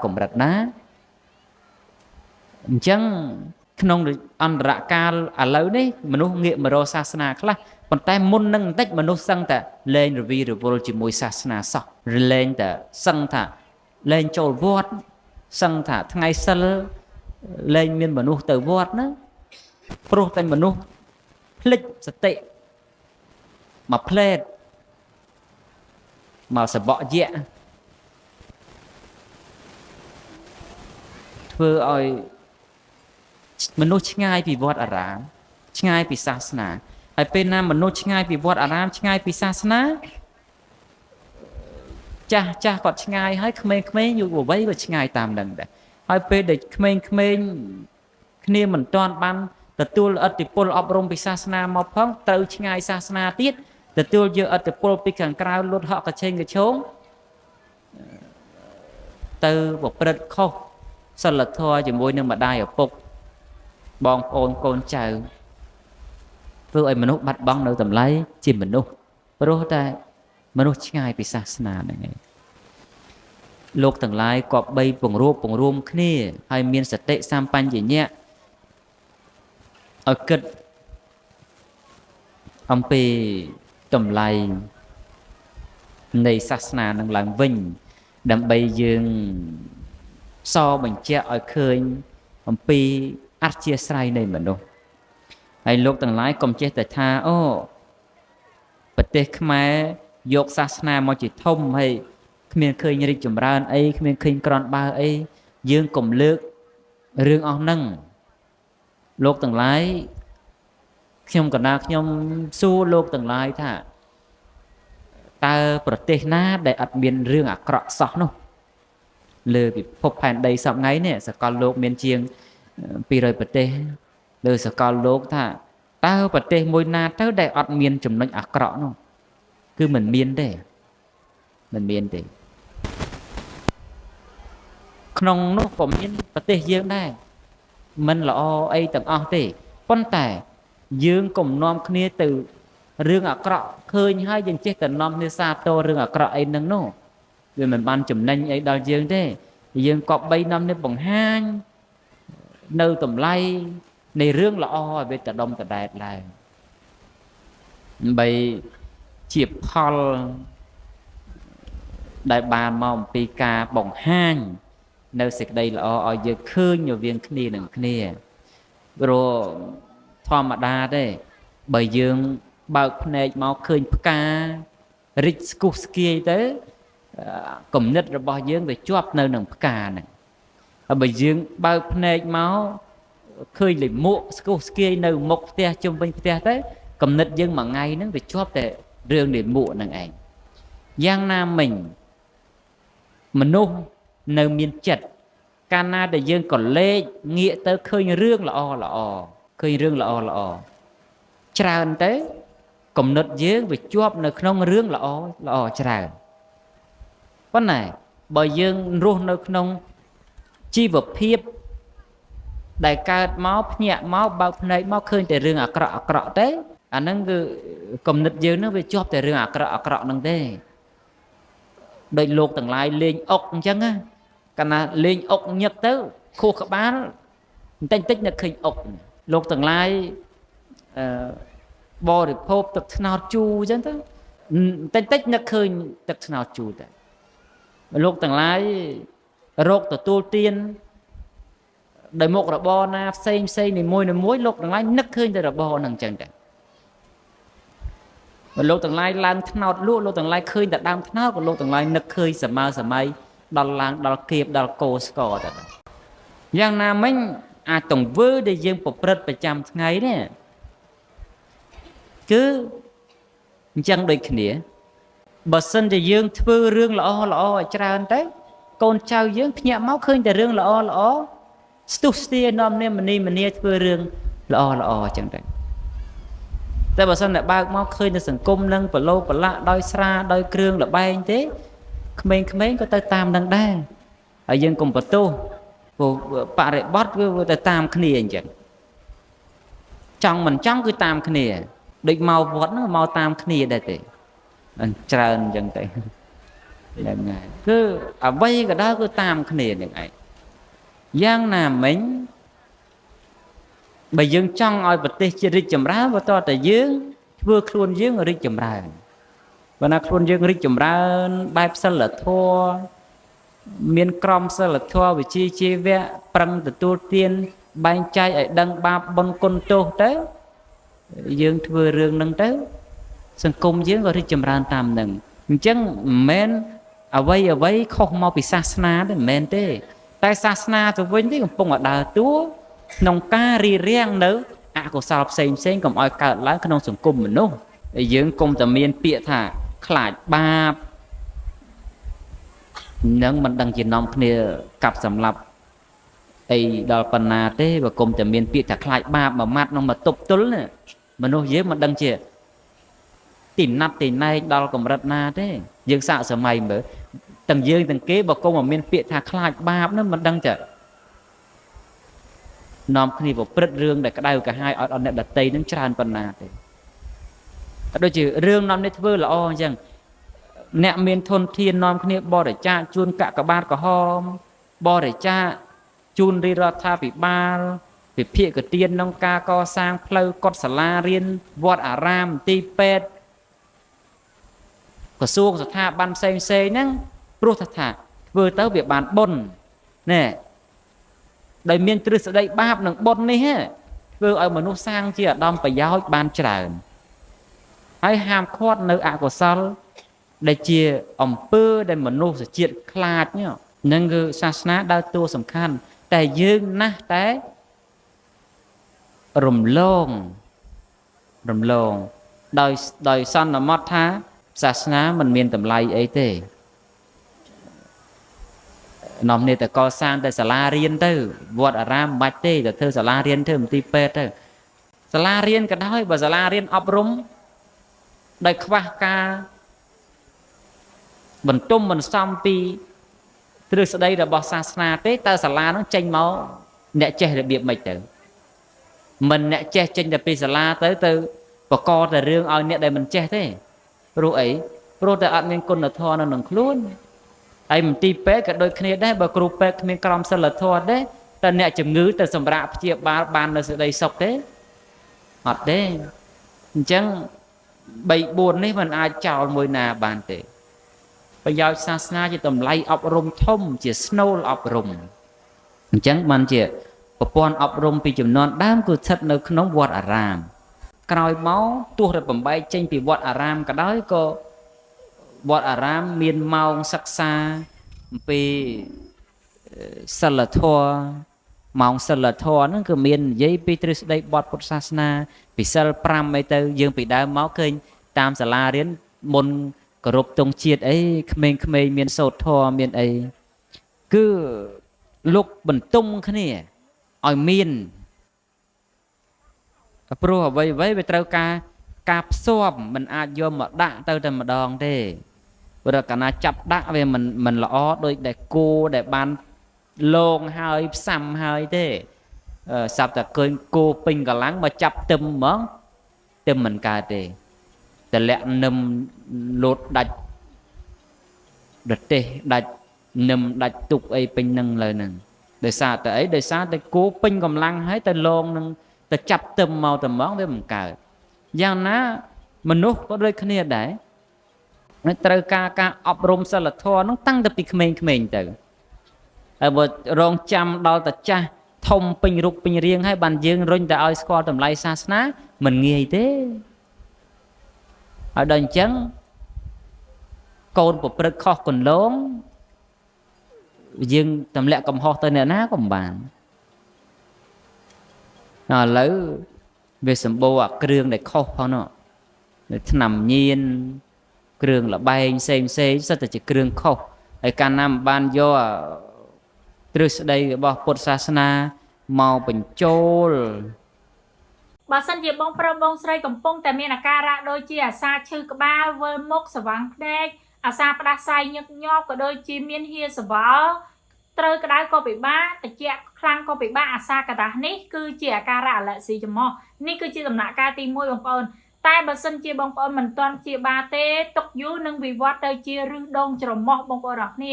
កម្រិតណាអញ្ចឹងក្នុងអន្តរកាលឥឡូវនេះមនុស្សងាកមករកសាសនាខ្លះប៉ុន្តែមុននឹងបន្តិចមនុស្សសឹងតែលែងរវីរវល់ជាមួយសាសនាសោះលែងតែសឹងថាលែងចូលវត្តសឹងថាថ្ងៃសិលលែងមានមនុស្សទៅវត្តណាព្រោះតែមនុស្សភ្លេចសតិមកផ្លែតមកសបកយៈធ្វើឲ្យមនុស្សឆ្ងាយពីវត្តអារាមឆ្ងាយពីសាសនាហើយពេលណាមនុស្សឆ្ងាយពីវត្តអារាមឆ្ងាយពីសាសនាចាស់គាត់ឆ្ងាយហើយក្មេងៗយុវវ័យក៏ឆ្ងាយតាមនឹងដែរហើយពេលដែលក្មេងៗគ្នាមិនទាន់បានទទួលឥទ្ធិពលអប់រំពីសាសនាមកផងត្រូវឆ្ងាយសាសនាទៀតទទួលយកឥទ្ធិពលពីខាងក្រៅលុតហក់កឆេងកឆោងទៅប្រព្រឹត្តខុសសិលធម៌ជាមួយនឹងម្ដាយឪពុកបងប្អូនកូនចៅធ្វើឲ្យមនុស្សបាត់បង់នៅតម្លៃជាមនុស្សព្រោះតែមនុស្សឆ្ងាយពីសាសនាហ្នឹងឯងលោកទាំងឡាយក៏បីពង្រួមគ្នាហើយមានសតិសម្បញ្ញៈឲ្យគិតអំពីតម្លៃនៃសាសនានឹងឡើងវិញដើម្បីយើងសបញ្ជាក់ឲ្យឃើញអំពីអធ្យាស្រ័យនៃមនុស្សហើយលោកទាំងឡាយកុំចេះតែថាអូប្រទេសខ្មែរយកសាសនាមកជាធំហើយគ្មានឃើញរីកចម្រើនអីគ្មានឃើញក្រនបើអីយើងកុំលើករឿងអស់ហ្នឹងលោកទាំងឡាយខ្ញុំកណ្ដាលខ្ញុំសួរលោកទាំងឡាយថាតើប្រទេសណាដែលអត់មានរឿងអាក្រក់សោះនោះលើពិភពផែនដីសពថ្ងៃនេះសកលលោកមានជាង200ប្រទេសលើសកលលោកថាតើប្រទេសមួយណាទៅដែលអត់មានចំណុចអាក្រក់នោះគឺមិនមានទេក្នុងនោះក៏មានប្រទេសយើងដែរមិនល្អអីទាំងអស់ទេប៉ុន្តែយើងកុំនាំគ្នាទៅរឿងអាក្រក់ឃើញហើយយើងចេះតែនាំគ្នាសាទររឿងអាក្រក់អីហ្នឹងនោះវាមិនបានចំណេញអីដល់យើងទេយើងក៏បីនាំគ្នាបង្ហាញនៅតម្លៃនៃរឿងល្អឲ្យវាតដុំតដែតឡើងដើម្បីជាផលដែលបានមកអំពីការបង្ហាញនៅសេចក្តីល្អឲ្យយើងឃើញរវាងគ្នានឹងគ្នាព្រោះធម្មតាទេបើយើងបើកភ្នែកមកឃើញផ្ការិចស្គុះស្គាយទៅគំនិតរបស់យើងវាជាប់នៅនឹងផ្កាហ្នឹងហើយបើយើងបើកភ្នែកមកឃើញលេមួកស្គុះស្គាយនៅមុខផ្ទះជុំវិញផ្ទះទៅគំនិតយើងមួយថ្ងៃហ្នឹងវាជាប់តែរឿងលេមួកហ្នឹងឯងយ៉ាងណាមិញមនុស្សនៅមានចិត្តកាលណាដែលយើងក៏លេចងាកទៅឃើញរឿងល្អឃើញរឿងល្អច្រើនទៅគំនិតយើងវាជាប់នៅក្នុងរឿងល្អច្រើនប៉ុន្តែបើយើងរស់នៅក្នុងជីវភាពដែលកើតមកភ្ញាក់មកបើកភ្នែកមកឃើញតែរឿងអាក្រក់ទេអាហ្នឹងគឺគំនិតយើងហ្នឹងវាជាប់តែរឿងអាក្រក់ហ្នឹងទេដូចលោកទាំងឡាយលេងអុកអញ្ចឹងណាកាលណាលេងអុកញឹកទៅខួរក្បាលបន្តិចនឹកឃើញអុកលោកទាំងឡាយបរិភោគទឹកត្នោតជូរអញ្ចឹងទៅបន្តិចនឹកឃើញទឹកត្នោតជូរតែលោកទាំងឡាយរកទទួលទានដោយមុខរបរណាផ្សេងនីមួយលោកទាំងឡាយនឹកឃើញតែរបរហ្នឹងអញ្ចឹងតែបើលោកទាំងឡាយឡើងត្នោតលក់លោកទាំងឡាយឃើញតែដើមត្នោតក៏លោកទាំងឡាយនឹកឃើញសម័យដល់ឡើងដល់គៀបដល់គោស្ករតែយ៉ាងណាមិញអាចទង្វើដែលយើងប្រព្រឹត្តប្រចាំថ្ងៃនេះគឺអញ្ចឹងដូចគ្នាបើសិនជាយើងធ្វើរឿងល្អឲ្យច្រើនទៅកូនចៅយើងភ្ញាក់មកឃើញតែរឿងល្អស្ទុះស្ទានាំគ្នាម្នាធ្វើរឿងល្អអញ្ចឹងទៅតែបើសិនតែបើកមកឃើញនៅសង្គមនឹងប្រឡូប្រឡាក់ដោយស្រាដោយគ្រឿងលបែងទេក្មេងៗក៏ទៅតាមនឹងដែរហើយយើងកុំបន្ទោសព្រោះបរិបត្តិវាទៅតាមគ្នាអញ្ចឹងចង់មិនចង់គឺតាមគ្នាដូចមកវត្តហ្នឹងមកតាមគ្នាដែរទេច្រើនអញ្ចឹងទៅ ហ្នឹងហើយគឺអ្វីក៏ដោយគឺតាមគ្នាហ្នឹងឯងយ៉ាងណាមិញបើយើងចង់ឲ្យប្រទេសជាតិរីកចម្រើនបន្តតែយើងធ្វើខ្លួនយើងរីកចម្រើនបើណាខ្លួនយើងរីកចម្រើនបែបសិលធម៌មានក្រមសិលធម៌វិជ្ជាជីវៈប្រឹងទទួលទានបែងចែកឲ្យដឹងបាបបុណ្យគុណទោសទៅយើងធ្វើរឿងហ្នឹងទៅសង្គមយើងក៏រីកចម្រើនតាមហ្នឹងអញ្ចឹងមិនមែនអ្វីខុសមកពីសាសនាទេមិនមែនទេតែសាសនាទៅវិញទេកំពុងតែដើរតួក្នុងការរីរាំងនៅអកុសលផ្សេងកុំឲ្យកើតឡើងក្នុងសង្គមមនុស្សហើយយើងកុំតែមានពាក្យថាខ្លាចបាបនឹងមិនដឹងជានាំគ្នាកាប់សម្លាប់អីដល់ប៉ុណ្ណាទេបើកុំតែមានពាក្យថាខ្លាចបាបមួយម៉ាត់នោះមកទប់ទល់មនុស្សយើងមិនដឹងជាទីណាត់ទីណែកដល់កម្រិតណាទេយើងសាកសម័យមើលទាំងយើងទាំងគេបើកុំតែមានពាក្យថាខ្លាចបាបនោះមិនដឹងចានាំគ្នាប្រព្រឹត្តរឿងដែលក្តៅក្រហាយឲ្យអ្នកដតីនឹងច្រើនប៉ុណ្ណាទេដូចជារឿងនាំនេះធ្វើល្អអញ្ចឹងអ្នកមានធនធាននាំគ្នាបរិច្ចាគជូនកាកបាទក្រហមបរិច្ចាគជូនរាជរដ្ឋាភិបាលវិភាគទានក្នុងការកសាងផ្លូវកុដិសាលារៀនវត្តអារាមទីពេទ្យក្រសួងស្ថាប័នផ្សេងហ្នឹងព្រោះថាធ្វើទៅវាបានបុណ្យណែដោយមានទ្រឹស្ដីបាបនឹងបុណ្យនេះធ្វើឲ្យមនុស្សសាងជាឧត្តមប្រយោជន៍បានច្រើនហើយហាមឃាត់នៅអកុសលដែលជាអំពើដែលមនុស្សជាតិខ្លាចហ្នឹងគឺសាសនាដើរតួសំខាន់តែយើងណាស់តែរំលងដោយសន្មត់ថាសាសនាមិនមានតម្លៃអីទេនាំនេះតែកសាងតែសាលារៀនទៅវត្តអារាមមិនបាច់ទេតែធ្វើសាលារៀនធ្វើមន្ទីរពេទ្យទៅសាលារៀនក៏ដោយបើសាលារៀនអប់រំដោយខ្វះការបន្ទុំបន្សំពីទ្រឹស្ដីរបស់សាសនាទេតើសាលានោះចេញមកអ្នកចេះរបៀបម៉េចទៅមិនអ្នកចេះចេញតែពីសាលាទៅបកតែរឿងឲ្យអ្នកដែលមិនចេះទេព្រោះអីព្រោះតែអត់មានគុណធម៌នៅក្នុងខ្លួនហើយមន្ទីរពេទ្យក៏ដូចគ្នាដែរបើគ្រូពេទ្យគ្មានក្រមសីលធម៌ទេតើអ្នកជំងឺទៅសម្រាប់ព្យាបាលបាននៅសេចក្តីសុខទេអត់ទេអញ្ចឹង3 4នេះមិនអាចចោលមួយណាបានទេប្រយោជន៍សាសនាជាតម្លៃអប់រំធំជាស្នូលអប់រំអញ្ចឹងបានជាប្រព័ន្ធអប់រំពីជំនាន់ដើមគឺស្ថិតនៅក្នុងវត្តអារាមក្រោយមកទោះតែបំបែកចេញពីវត្តអារាមក៏ដោយក៏វត្តអារាមមានម៉ោងសិក្សាអំពីសិលធម៌ម៉ោងសិលធម៌ហ្នឹងគឺមាននិយាយពីទ្រឹស្ដីបទពុទ្ធសាសនាពីសិល5អីទៅយើងពីដើមមកឃើញតាមសាលារៀនមុនគោរពទង់ជាតិអីក្មេងៗមានសូត្រធម៌មានអីគឺលុកបន្ទុំគ្នាឲ្យមានព្រោះអ្វីវាត្រូវការផ្សព្វមិនអាចយកមកដាក់ទៅតែម្ដងទេព្រោះកាលណាចាប់ដាក់វាមិនល្អដូចដែលគោដែលបានលងហើយផ្សំហើយទេសັບតែឃើញគោពេញកម្លាំងមកចាប់ទឹមហ្មងទឹមមិនកើតទេតលាក់នឹមលោតដាច់ប្រទេសដាច់នឹមដាច់ទុកអីពេញនឹងលើហ្នឹងដោយសារតែអីដោយសារតែគោពេញកម្លាំងហើយតែលងនឹងតែចាប់ទឹមមកតែហ្មងវាមិនកើតយ៉ាងណាមនុស្សក៏ដូចគ្នាដែរត្រូវការអប់រំសិលធម៌ហ្នឹងតាំងតែពីក្មេងៗទៅហើយបើរងចាំដល់តែចាស់ធំពេញរូបពេញរាងហើយបានយើងរុញតែឲ្យស្គាល់តម្លៃសាសនាមិនងាយទេហើយដល់អញ្ចឹងកូនប្រព្រឹត្តខុសគន្លងយើងទម្លាក់កំហុសទៅអ្នកណាក៏មិនបានឥឡូវវាសម្បូរអាគ្រឿងដែលខុសផងនោះថ្នាំញៀនគ្រឿងលបែងផ្សេងសិតតែជាគ្រឿងខុសហើយកាលណាមិនបានយកទ្រឹស្ដីរបស់ពុទ្ធសាសនាមកបញ្ចូលបើសិនជាបងប្រុសបងស្រីកំពុងតែមានអាការៈដូចជាអាសាឈឺក្បាលវិលមុខស្វាំងភ្នែកអាសាផ្ដាសាយញឹកញាប់ក៏ដូចជាមានហៀសវល់ត្រូវក្តៅក៏ពិបាកត្រជាក់ខ្លាំងក៏ពិបាកអាសាកតាសនេះគឺជាអាការៈអាឡែស៊ីចំហនេះគឺជាដំណាក់កាលទី1បងប្អូន តែបើសិនជាបងប្អូនមិនទាន់ព្យាបាលទេទុកយូរនឹងវិវត្តទៅជាឫសដងច្រមុះបងប្អូនអរគ្នា